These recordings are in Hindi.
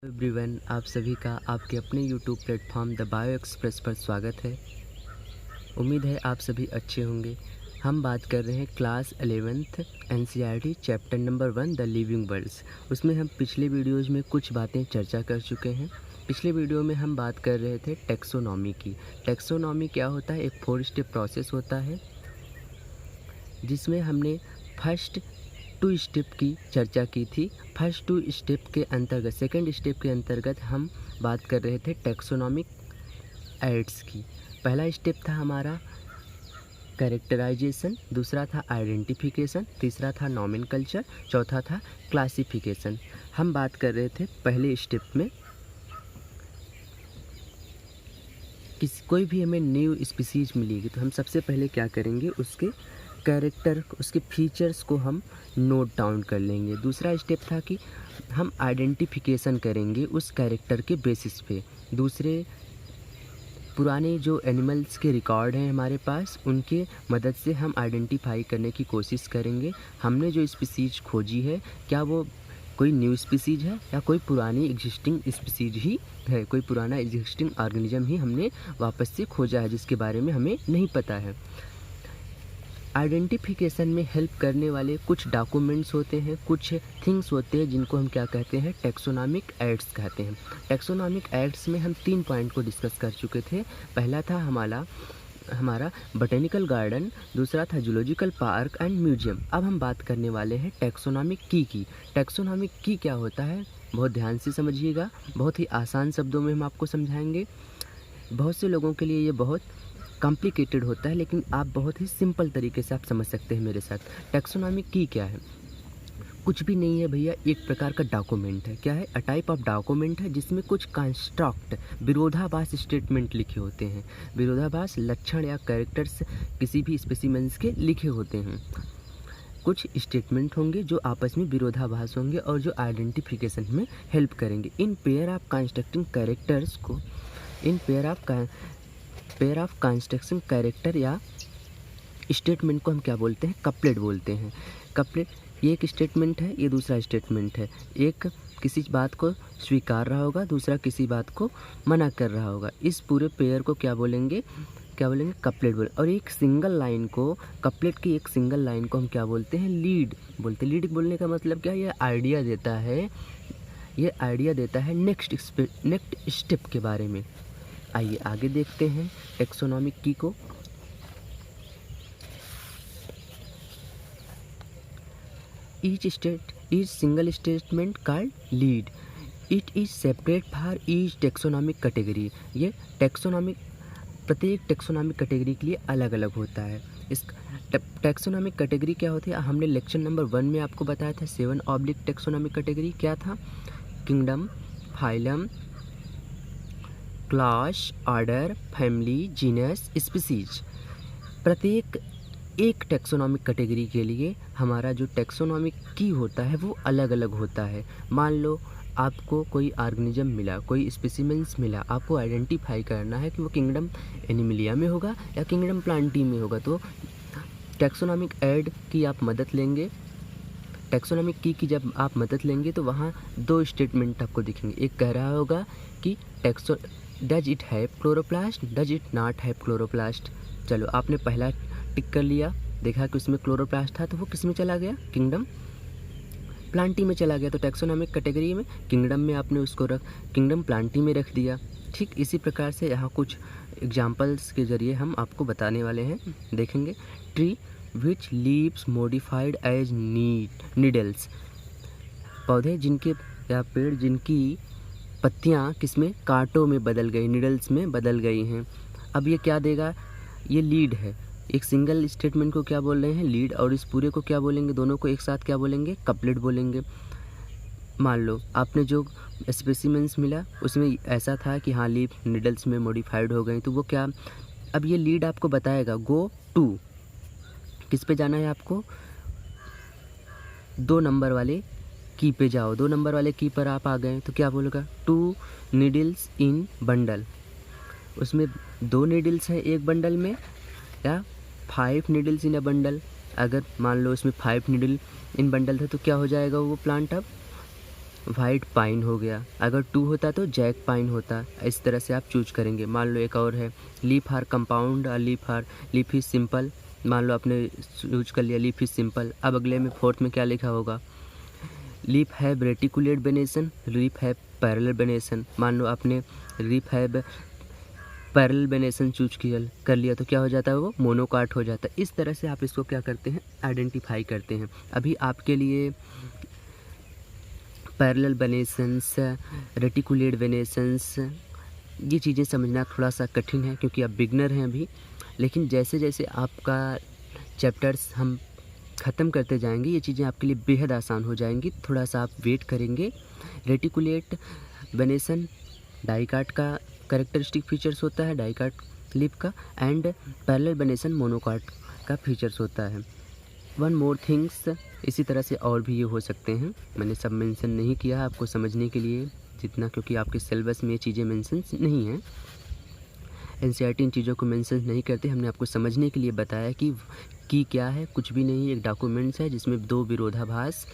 एवरीवन, आप सभी का आपके अपने YouTube platform the bio express पर स्वागत है। उम्मीद है आप सभी अच्छे होंगे। हम बात कर रहे हैं class 11th NCERT chapter number 1 the living worlds. उसमें हम पिछले वीडियोज़ में कुछ बातें चर्चा कर चुके हैं। पिछले वीडियो में हम बात कर रहे थे टेक्सोनॉमी की। टेक्सोनॉमी क्या होता है? एक 4 स्टेप प्रोसेस होता है जिसमें हमने फर्स्ट 2 स्टेप की चर्चा की थी। फर्स्ट 2 स्टेप के अंतर्गत सेकंड स्टेप के अंतर्गत हम बात कर रहे थे टेक्सोनॉमिक एड्स की। पहला स्टेप था हमारा कैरेक्टराइजेशन, दूसरा था आइडेंटिफिकेशन, तीसरा था नॉमेनकल्चर, चौथा था क्लासिफिकेशन। हम बात कर रहे थे पहले स्टेप में कोई भी हमें न्यू स्पीसीज मिलेगी तो हम सबसे पहले क्या करेंगे, उसके कैरेक्टर, उसके फीचर्स को हम नोट डाउन कर लेंगे। दूसरा स्टेप था कि हम आइडेंटिफिकेशन करेंगे उस कैरेक्टर के बेसिस पे। दूसरे पुराने जो एनिमल्स के रिकॉर्ड हैं हमारे पास, उनके मदद से हम आइडेंटिफाई करने की कोशिश करेंगे हमने जो स्पीसीज खोजी है क्या वो कोई न्यू स्पीसीज है या कोई पुरानी एग्जिस्टिंग स्पीसीज ही है, कोई पुराना एग्जिस्टिंग ऑर्गेनिज्म ही हमने वापस से खोजा है जिसके बारे में हमें नहीं पता है। आइडेंटिफिकेशन में हेल्प करने वाले कुछ डॉक्यूमेंट्स होते हैं, कुछ थिंग्स होते हैं जिनको हम क्या कहते हैं, टेक्सोनॉमिक एक्ट्स कहते हैं। टेक्सोनॉमिक एक्ट्स में हम 3 पॉइंट को डिस्कस कर चुके थे। पहला था हमारा बॉटेनिकल गार्डन, दूसरा था जूलॉजिकल पार्क एंड म्यूजियम। अब हम बात करने वाले हैं टेक्सोनॉमिक की। टेक्सोनॉमिक की क्या होता है, बहुत ध्यान से समझिएगा। बहुत ही आसान शब्दों में हम आपको समझाएंगे। बहुत से लोगों के लिए ये बहुत कॉम्प्लिकेटेड होता है, लेकिन आप बहुत ही सिंपल तरीके से आप समझ सकते हैं मेरे साथ। टेक्सोनॉमिक की क्या है? कुछ भी नहीं है भैया, एक प्रकार का डॉक्यूमेंट है। क्या है? अ टाइप ऑफ डॉक्यूमेंट है जिसमें कुछ कंस्ट्रक्ट, विरोधाभास स्टेटमेंट लिखे होते हैं। विरोधाभास लक्षण या कैरेक्टर्स किसी भी स्पेसिमेंस के लिखे होते हैं। कुछ स्टेटमेंट होंगे जो आपस में विरोधाभास होंगे और जो आइडेंटिफिकेशन में हेल्प करेंगे। इन पेयर ऑफ कंस्ट्रक्टिंग कैरेक्टर्स को, इन पेयर ऑफ कंस्ट्रक्शन कैरेक्टर या स्टेटमेंट को हम क्या बोलते हैं, कपलेट बोलते हैं। कपलेट, ये एक स्टेटमेंट है, ये दूसरा स्टेटमेंट है। एक किसी बात को स्वीकार रहा होगा, दूसरा किसी बात को मना कर रहा होगा। इस पूरे पेयर को क्या बोलेंगे, कपलेट बोले। और एक सिंगल लाइन को, कपलेट की एक सिंगल लाइन को हम क्या बोलते हैं, लीड बोलते हैं। लीड बोलने का मतलब क्या है, ये आइडिया देता है नेक्स्ट स्टेप के बारे में। आइए आगे देखते हैं टेक्सोनॉमिक की को। Each single statement called lead. It is separate for each taxonomic category. ये प्रत्येक टेक्सोनॉमिक कैटेगरी के लिए अलग अलग होता है। इस टेक्सोनॉमिक कैटेगरी क्या होती है, हमने लेक्चर नंबर 1 में आपको बताया था। 7 टेक्सोनॉमिक कैटेगरी क्या था, kingdom, phylum, class, order, family, genus, species. प्रत्येक एक टेक्सोनॉमिक कैटेगरी के लिए हमारा जो टेक्सोनॉमिक की होता है वो अलग अलग होता है। मान लो आपको कोई ऑर्गेनिज्म मिला, कोई स्पेसिमेंस मिला, आपको आइडेंटिफाई करना है कि वो किंगडम एनिमलिया में होगा या किंगडम प्लांटी में होगा। तो टेक्सोनॉमिक ऐड की आप मदद लेंगे। टेक्सोनॉमिक की जब आप मदद लेंगे तो वहाँ 2 स्टेटमेंट आपको दिखेंगे। एक कह रहा होगा कि does it have chloroplast, does it not have chloroplast. चलो, आपने पहला टिक कर लिया, देखा कि उसमें क्लोरोप्लास्ट था तो वो किस में चला गया, किंगडम प्लांटी में चला गया। तो टेक्सोनॉमिक कैटेगरी में किंगडम में आपने उसको किंगडम प्लांटी में रख दिया। ठीक इसी प्रकार से यहाँ कुछ एग्जाम्पल्स के ज़रिए हम आपको बताने वाले हैं, देखेंगे। Tree which leaves modified as needles. पौधे जिनके या पेड़ जिनकी पत्तियाँ किसमें, कांटों में बदल गई, नीडल्स में बदल गई हैं। अब ये क्या देगा, ये लीड है। एक सिंगल स्टेटमेंट को क्या बोल रहे हैं, लीड, और इस पूरे को क्या बोलेंगे, दोनों को एक साथ क्या बोलेंगे, कपलेट बोलेंगे। मान लो आपने जो स्पेसिमेंस मिला उसमें ऐसा था कि हाँ लीफ नीडल्स में मॉडिफाइड हो गई, तो वो क्या, अब ये लीड आपको बताएगा गो टू, किस पे जाना है आपको, 2 नंबर वाले की पे जाओ। 2 नंबर वाले की पर आप आ गए तो क्या बोलेगा, 2 नीडल्स इन बंडल। उसमें 2 नीडल्स हैं एक बंडल में, या 5 नीडल्स इन अ बंडल। अगर मान लो इसमें 5 नीडल इन बंडल था तो क्या हो जाएगा वो प्लांट, अब वाइट पाइन हो गया, अगर 2 होता तो जैक पाइन होता। इस तरह से आप चूज करेंगे। मान लो एक और है लीफ आर कंपाउंड और लीफ इज सिंपल। मान लो आपने चूज कर लिया लीफ इज सिंपल। अब अगले में फोर्थ में क्या लिखा होगा, leaf have reticulate venation, leaf have parallel venation. मान लो आपने leaf have parallel venation choose कर लिया तो क्या हो जाता है, वो मोनोकाट हो जाता है। इस तरह से आप इसको क्या करते हैं, आइडेंटिफाई करते हैं। अभी आपके लिए पैरेलल वेनेशंस, रेटिकुलेट वेनेशंस, ये चीज़ें समझना थोड़ा सा कठिन है क्योंकि आप बिगनर हैं अभी। लेकिन जैसे जैसे आपका चैप्टर्स हम ख़त्म करते जाएंगे ये चीज़ें आपके लिए बेहद आसान हो जाएंगी। थोड़ा सा आप वेट करेंगे। रेटिकुलेट वेनेशन डाइकाट का कैरेक्टरिस्टिक फीचर्स होता है, डाइकाट लीफ का, एंड पैरेलल वेनेशन मोनोकाट का फीचर्स होता है। वन मोर थिंग्स, इसी तरह से और भी ये हो सकते हैं। मैंने सब मेंशन नहीं किया आपको समझने के लिए जितना, क्योंकि आपके सिलेबस में ये चीज़ें मेंशन नहीं हैं। एनसीईआरटी इन चीज़ों को मेंशन नहीं करते। हमने आपको समझने के लिए बताया कि क्या है, कुछ भी नहीं। एक डॉक्यूमेंट्स है जिसमें 2 विरोधाभास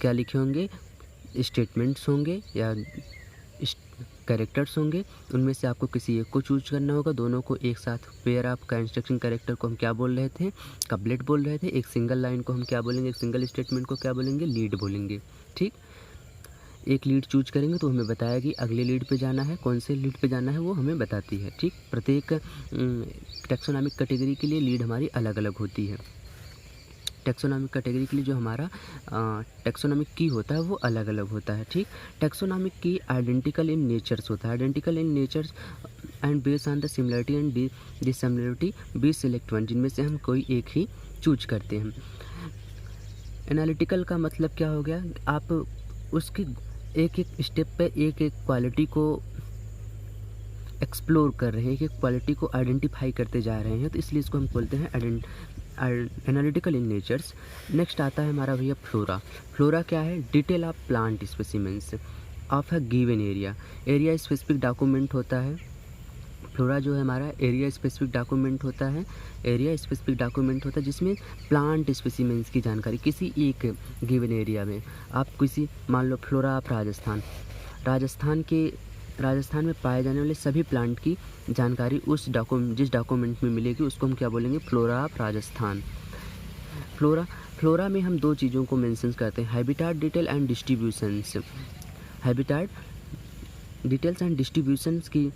क्या लिखे होंगे, स्टेटमेंट्स होंगे या कैरेक्टर्स होंगे। उनमें से आपको किसी एक को चूज करना होगा। दोनों को एक साथ पेयर ऑफ कंस्ट्रक्शन कैरेक्टर को हम क्या बोल रहे थे, कपलेट बोल रहे थे। एक सिंगल लाइन को हम क्या बोलेंगे, एक सिंगल स्टेटमेंट को क्या बोलेंगे, लीड बोलेंगे। ठीक, एक लीड चूज करेंगे तो हमें बताया कि अगले लीड पे जाना है, कौन से लीड पे जाना है वो हमें बताती है। ठीक, प्रत्येक टैक्सोनॉमिक कैटेगरी के लिए लीड हमारी अलग अलग होती है। टैक्सोनॉमिक कैटेगरी के लिए जो हमारा टैक्सोनॉमिक की होता है वो अलग अलग होता है। ठीक, टैक्सोनॉमिक की आइडेंटिकल इन नेचर्स होता है। Identical in natures and based on the similarity and dissimilarity be select one, जिनमें से हम कोई एक ही चूज करते हैं। एनालिटिकल का मतलब क्या हो गया, आप उसकी एक एक स्टेप पे एक एक क्वालिटी को एक्सप्लोर कर रहे हैं, एक एक क्वालिटी को आइडेंटिफाई करते जा रहे हैं, तो इसलिए इसको हम बोलते हैं एनालिटिकल इन नेचर्स। नेक्स्ट आता है हमारा भैया फ्लोरा। फ्लोरा क्या है, detail of plant specimens of a given area. Area specific document होता है। फ्लोरा जो है हमारा एरिया स्पेसिफिक डॉक्यूमेंट होता है। एरिया स्पेसिफिक डॉक्यूमेंट होता है जिसमें प्लांट स्पेसिमेंस की जानकारी किसी एक गिवन एरिया में, आप किसी मान लो फ्लोरा ऑफ राजस्थान, राजस्थान में पाए जाने वाले सभी प्लांट की जानकारी उस जिस डॉक्यूमेंट में मिलेगी उसको हम क्या बोलेंगे, फ्लोरा ऑफ राजस्थान। फ्लोरा में हम 2 चीज़ों को मेंशन करते हैं, habitat detail and distributions. Habitat details and distributions की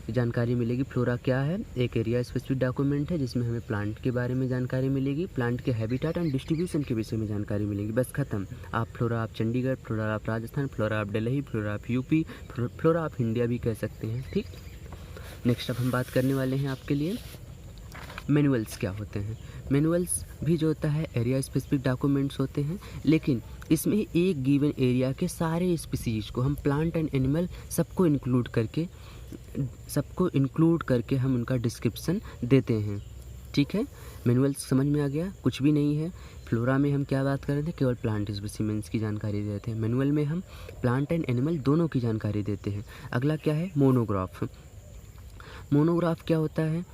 जानकारी मिलेगी। फ्लोरा क्या है, एक एरिया स्पेसिफिक डॉक्यूमेंट है जिसमें हमें प्लांट के बारे में जानकारी मिलेगी, प्लांट के हैबिटाट एंड डिस्ट्रीब्यूशन के विषय में जानकारी मिलेगी। बस खत्म। आप flora of Chandigarh, flora of Rajasthan, flora of Delhi, flora of UP, flora of India भी कह सकते हैं। ठीक, नेक्स्ट अब हम बात करने वाले हैं आपके लिए मैनुअल्स क्या होते हैं। मैनुअल्स भी जो होता है एरिया स्पेसिफिक डॉक्यूमेंट्स होते हैं, लेकिन इसमें एक गिवन एरिया के सारे स्पीसीज को हम प्लांट एंड एनिमल सबको इंक्लूड करके हम उनका डिस्क्रिप्शन देते हैं। ठीक है, मैनुअल समझ में आ गया, कुछ भी नहीं है। फ्लोरा में हम क्या बात कर रहे थे, केवल प्लांट स्पेसिमेंस की जानकारी देते हैं। मैनुअल में हम प्लांट एंड एनिमल दोनों की जानकारी देते हैं। अगला क्या है, मोनोग्राफ। मोनोग्राफ क्या होता है,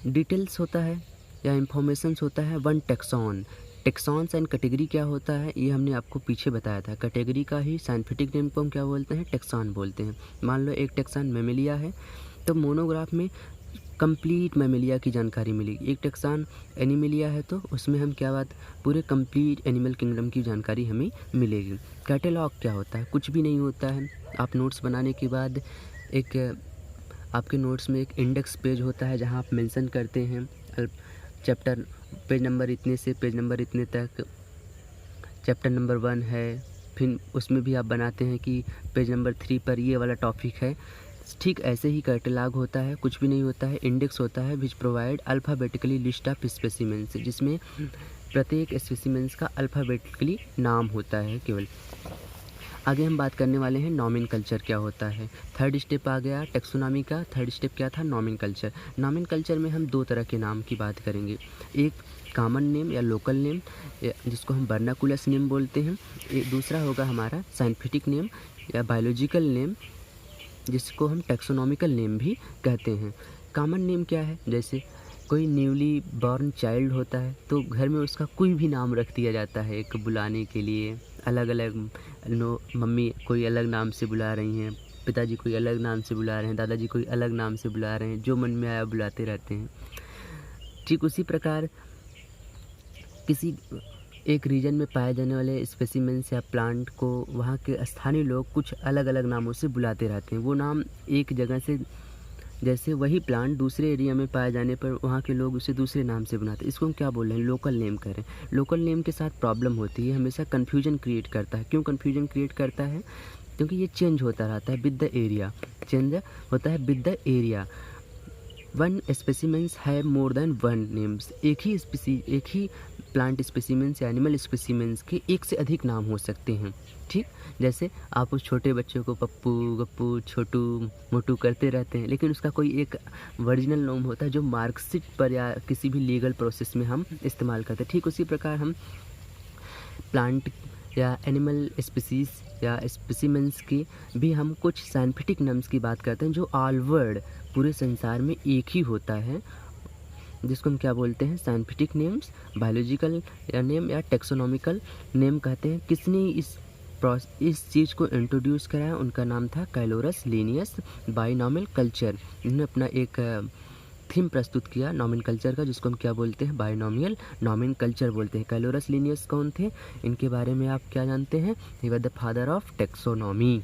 डिटेल्स होता है या इंफॉर्मेशंस होता है। वन टेक्सॉन, टेक्सॉन्स एंड कैटेगरी क्या होता है ये हमने आपको पीछे बताया था। कैटेगरी का ही साइंटिफिक नेम को हम क्या बोलते हैं, टेक्सॉन बोलते हैं। मान लो एक टेक्सॉन मैमेलिया है तो मोनोग्राफ में कंप्लीट मैमेलिया की जानकारी मिलेगी। एक टेक्सॉन एनिमलिया है तो उसमें हम क्या बात, पूरे कंप्लीट एनिमल किंगडम की जानकारी हमें मिलेगी। कैटेलॉग क्या होता है, कुछ भी नहीं होता है। आप नोट्स बनाने के बाद एक आपके नोट्स में एक इंडेक्स पेज होता है जहाँ आप मेंशन करते हैं चैप्टर पेज नंबर इतने से पेज नंबर इतने तक चैप्टर नंबर 1 है, फिर उसमें भी आप बनाते हैं कि पेज नंबर 3 पर ये वाला टॉपिक है। ठीक ऐसे ही कैटलॉग होता है, कुछ भी नहीं होता है। इंडेक्स होता है which provide alphabetically list of specimens, जिसमें प्रत्येक स्पेसिमेंस का अल्फ़ाबेटिकली नाम होता है केवल। आगे हम बात करने वाले हैं नॉमेनकल्चर क्या होता है। थर्ड स्टेप आ गया टैक्सोनॉमी का। थर्ड स्टेप क्या था, नॉमेनकल्चर। नॉमेनकल्चर में हम 2 तरह के नाम की बात करेंगे, एक कॉमन नेम या लोकल नेम जिसको हम वर्नाकुलस नेम बोलते हैं, एक दूसरा होगा हमारा साइंटिफिक नेम या बायोलॉजिकल नेम जिसको हम टैक्सोनॉमिकल नेम भी कहते हैं। कॉमन नेम क्या है, जैसे कोई न्यूली बॉर्न चाइल्ड होता है तो घर में उसका कोई भी नाम रख दिया जाता है एक बुलाने के लिए, अलग अलग मम्मी कोई अलग नाम से बुला रही हैं, पिताजी कोई अलग नाम से बुला रहे हैं, दादाजी कोई अलग नाम से बुला रहे हैं, जो मन में आया बुलाते रहते हैं। ठीक उसी प्रकार किसी एक रीजन में पाए जाने वाले स्पेसिमेंस या प्लांट को वहाँ के स्थानीय लोग कुछ अलग अलग नामों से बुलाते रहते हैं। वो नाम एक जगह से, जैसे वही प्लांट दूसरे एरिया में पाए जाने पर वहाँ के लोग उसे दूसरे नाम से बुलाते हैं। इसको हम क्या बोल रहे हैं, लोकल नेम कह रहे हैं। लोकल नेम के साथ प्रॉब्लम होती है, हमेशा कन्फ्यूजन क्रिएट करता है। क्यों कन्फ्यूजन क्रिएट करता है? क्योंकि ये चेंज होता रहता है विद द एरिया, चेंज होता है with the area. One specimens है मोर देन वन नेम्स। एक ही प्लांट स्पेसिमेंस या एनिमल स्पेसिमेंस के एक से अधिक नाम हो सकते हैं। ठीक, जैसे आप उस छोटे बच्चे को पप्पू, गप्पू, छोटू, मोटू करते रहते हैं, लेकिन उसका कोई एक ओरिजिनल नाम होता है जो मार्कशीट पर या किसी भी लीगल प्रोसेस में हम इस्तेमाल करते हैं। ठीक उसी प्रकार हम प्लांट या एनिमल स्पीसीज या स्पेसिमेंस की भी हम कुछ साइंटिफिक नाम्स की बात करते हैं जो ऑल वर्ल्ड पूरे संसार में एक ही होता है, जिसको हम क्या बोलते हैं, साइंटिफिक नेम्स, बायोलॉजिकल या नेम या टेक्सोनॉमिकल नेम कहते हैं। किसने इस चीज़ को इंट्रोड्यूस कराया? उनका नाम था कैलोरस लिनियस बाइनॉमियल कल्चर। इन्होंने अपना एक थीम प्रस्तुत किया नॉमेनकल्चर का, जिसको हम क्या बोलते हैं, बाइनॉमियल नॉमेनकल्चर बोलते हैं। कैलोरस लिनियस कौन थे? इनके बारे में आप क्या जानते हैं? He was the father of taxonomy.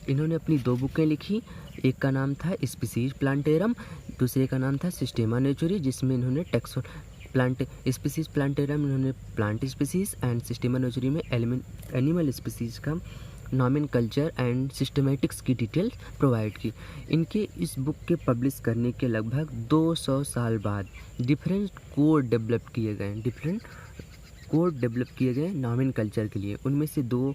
इन्होंने अपनी 2 बुकें लिखी, एक का नाम था स्पीसीज प्लांटेरम, दूसरे का नाम था सिस्टेमा नेचुरी, जिसमें इन्होंने स्पीसीज प्लांटेरम इन्होंने प्लांट स्पीसीज एंड सिस्टेमा नेचुरी में एनिमल स्पीसीज का नॉमेनकल्चर एंड सिस्टमेटिक्स की डिटेल प्रोवाइड की। इनके इस बुक के पब्लिश करने के लगभग 200 साल बाद डिफरेंट कोड डेवलप किए गए नॉमेनकल्चर के लिए। उनमें से 2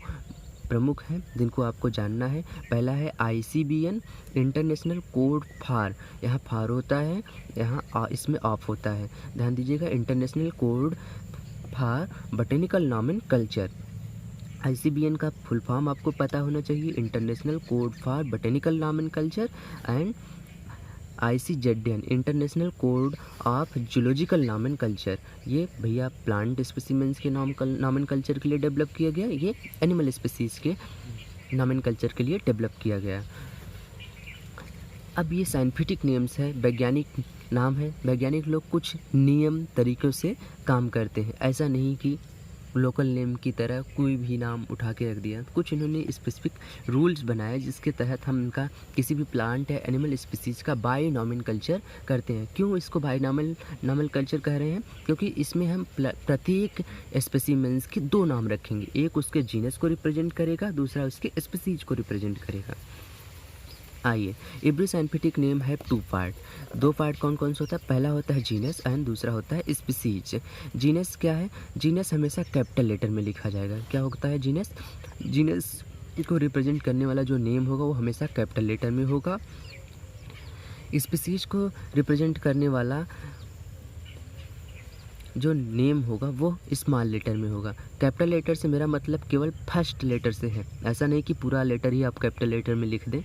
प्रमुख हैं जिनको आपको जानना है। पहला है ICBN इंटरनेशनल कोड फार, यहाँ फार होता है, यहाँ इसमें ऑफ होता है, ध्यान दीजिएगा। International code for botanical nomenclature. ICBN का फुल फॉर्म आपको पता होना चाहिए, international code for botanical nomenclature, and ICZN international code of zoological nomenclature. ये भैया प्लांट स्पेसिमेंस के नॉमेनकल्चर के लिए डेवलप किया गया, ये एनिमल स्पीसीज के नॉमेनकल्चर के लिए डेवलप किया गया। अब ये साइंटिफिक नेम्स है, वैज्ञानिक नाम है। वैज्ञानिक लोग कुछ नियम तरीक़ों से काम करते हैं, ऐसा नहीं कि लोकल नेम की तरह कोई भी नाम उठा के रख दिया। कुछ इन्होंने स्पेसिफिक रूल्स बनाए जिसके तहत हम इनका किसी भी प्लांट या एनिमल स्पीसीज का बायोनॉमेनकल्चर करते हैं। क्यों इसको बायोनॉमेनकल्चर कह रहे हैं? क्योंकि इसमें हम प्रत्येक स्पेसिमेंस के 2 नाम रखेंगे, एक उसके जीनस को रिप्रेजेंट करेगा, दूसरा उसके स्पीसीज को रिप्रेजेंट करेगा। आइए, एवरी साइंटिफिक नेम है 2 पार्ट। 2 पार्ट कौन कौन सा होता है? पहला होता है जीनस एंड दूसरा होता है स्पीसीज। जीनस क्या है? जीनस हमेशा कैपिटल लेटर में लिखा जाएगा। क्या होता है जीनस? जीनस को रिप्रेजेंट करने वाला जो नेम होगा वो हमेशा कैपिटल लेटर में होगा। स्पीसीज को रिप्रेजेंट करने वाला जो नेम होगा वो स्मॉल लेटर में होगा। कैपिटल लेटर से मेरा मतलब केवल फर्स्ट लेटर से है, ऐसा नहीं कि पूरा लेटर ही आप कैपिटल लेटर में लिख दें।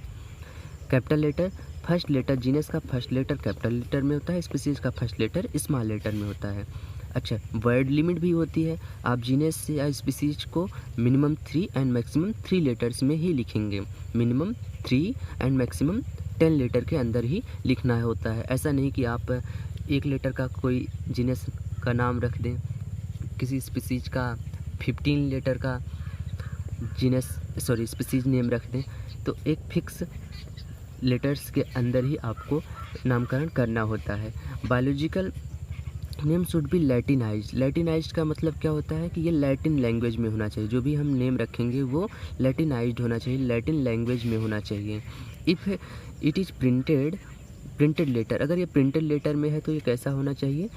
Capital letter first letter, genus का फर्स्ट लेटर कैपिटल लेटर में होता है, स्पीसीज का फर्स्ट लेटर स्मॉल लेटर में होता है। अच्छा, वर्ड लिमिट भी होती है। आप जीनस या स्पीसीज को मिनिमम 3 एंड मैक्सिमम 3 लेटर्स में ही लिखेंगे। मिनिमम 3 एंड मैक्सिमम 10 लेटर के अंदर ही लिखना होता है। ऐसा नहीं कि आप 1 लेटर का कोई जीनस का नाम रख दें, किसी स्पीसीज का 15 लेटर का स्पीसीज नेम रख दें, तो एक फिक्स लेटर्स के अंदर ही आपको नामकरण करना होता है। Biological name should be latinised. Latinised का मतलब क्या होता है कि ये लैटिन लैंग्वेज में होना चाहिए। जो भी हम नेम रखेंगे वो लैटिनाइज्ड होना चाहिए, लैटिन लैंग्वेज में होना चाहिए। If it is printed letter, अगर ये प्रिंटेड लेटर में है तो ये कैसा होना चाहिए?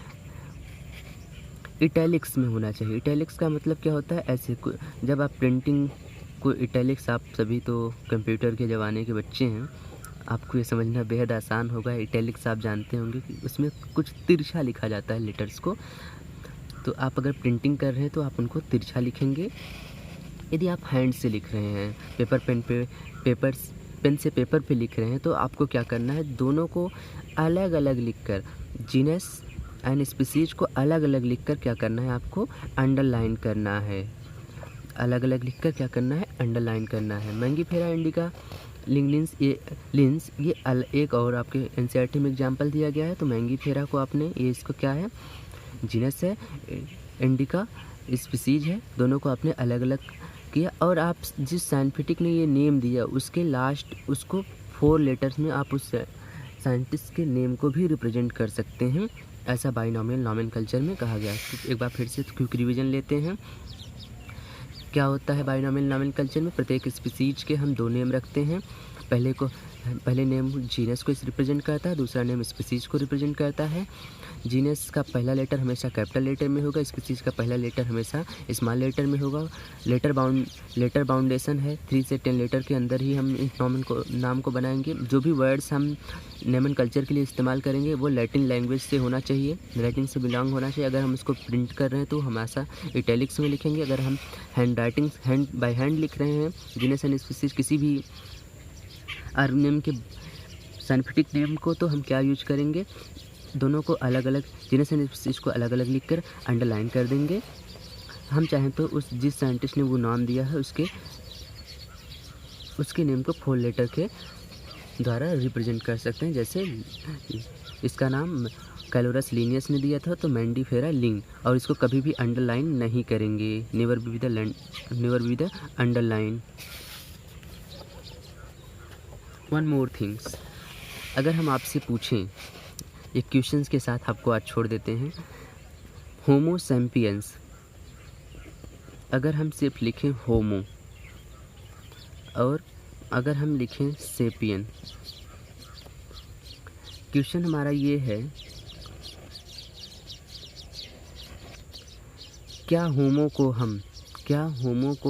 इटैलिक्स में होना चाहिए। इटैलिक्स का मतलब क्या होता है? ऐसे जब आप प्रिंटिंग को इटैलिक्स, आप सभी तो कंप्यूटर के ज़माने के बच्चे हैं, आपको ये समझना बेहद आसान होगा। इटैलिक्स आप जानते होंगे कि उसमें कुछ तिरछा लिखा जाता है लेटर्स को, तो आप अगर प्रिंटिंग कर रहे हैं तो आप उनको तिरछा लिखेंगे। यदि आप हैंड से लिख रहे हैं, पेन से पेपर पे लिख रहे हैं, तो आपको क्या करना है? दोनों को अलग अलग लिखकर जीनस एंड स्पीसीज को अलग अलग लिखकर क्या करना है, आपको अंडरलाइन करना है। अलग अलग लिखकर क्या करना है, अंडरलाइन करना है। मैंगीफेरा इंडिका लिंस ये एक और आपके एनसीईआरटी में एग्जाम्पल दिया गया है। तो मैंगीफेरा को आपने, ये इसको क्या है, जीनस है, इंडिका स्पीसीज है, दोनों को आपने अलग अलग किया। और आप जिस साइंटिफिक ने ये नेम दिया उसके लास्ट उसको 4 लेटर्स में आप उस साइंटिस्ट के नेम को भी रिप्रेजेंट कर सकते हैं, ऐसा बाइनोमियल नोमेनकल्चर में कहा गया है। तो एक बार फिर से क्विक रिवीजन लेते हैं। क्या होता है बाइनोमियल नोमेनकल्चर में, प्रत्येक स्पीसीज के हम 2 नेम रखते हैं। पहले नेम जीनस को रिप्रेजेंट करता है, दूसरा नेम स्पीसीज को रिप्रेजेंट करता है। जीनस का पहला लेटर हमेशा कैपिटल लेटर में होगा, स्पीसीज का पहला लेटर हमेशा स्मॉल लेटर में होगा। लेटर बाउंडेशन है, 3 से 10 लेटर के अंदर ही हम इस नाम को बनाएंगे। जो भी वर्ड्स हम नोमेनकल्चर के लिए इस्तेमाल करेंगे वो लैटिन लैंग्वेज से होना चाहिए, लैटिन से बिलोंग होना चाहिए। अगर हम उसको प्रिंट कर रहे हैं तो हमेशा इटैलिक्स में लिखेंगे। अगर हम हैंड बाय हैंड लिख रहे हैं जीनस एंड स्पीसीज किसी भी नेम के साइंटिफिक नेम को, तो हम क्या यूज करेंगे, दोनों को अलग अलग, जीनस एंड स्पीसीज को अलग अलग लिखकर अंडरलाइन कर देंगे। हम चाहें तो उस जिस साइंटिस्ट ने वो नाम दिया है उसके नेम को 4 लेटर के द्वारा रिप्रेजेंट कर सकते हैं। जैसे इसका नाम कैलोरस लीनियस ने दिया था तो मैंगीफेरा लिंग, और इसको कभी भी अंडरलाइन नहीं करेंगे, never be the underline. One more things, अगर हम आपसे पूछें, ये क्वेश्चंस के साथ आपको आज छोड़ देते हैं। होमो सैपियंस, अगर हम सिर्फ लिखें होमो और अगर हम लिखें सेपियन, क्वेश्चन हमारा ये है, क्या होमो को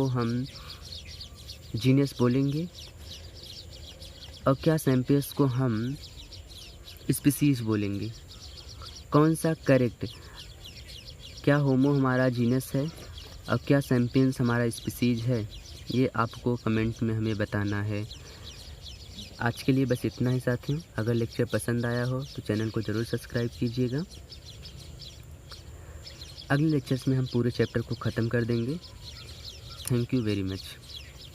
हम जीनस बोलेंगे और क्या सैपियंस को हम स्पीसीज बोलेंगे? कौन सा करेक्ट, क्या होमो हमारा जीनस है और क्या सैपियंस हमारा स्पीसीज है? ये आपको कमेंट में हमें बताना है। आज के लिए बस इतना ही साथियों। अगर लेक्चर पसंद आया हो तो चैनल को ज़रूर सब्सक्राइब कीजिएगा। अगले लेक्चर्स में हम पूरे चैप्टर को ख़त्म कर देंगे। Thank you very much.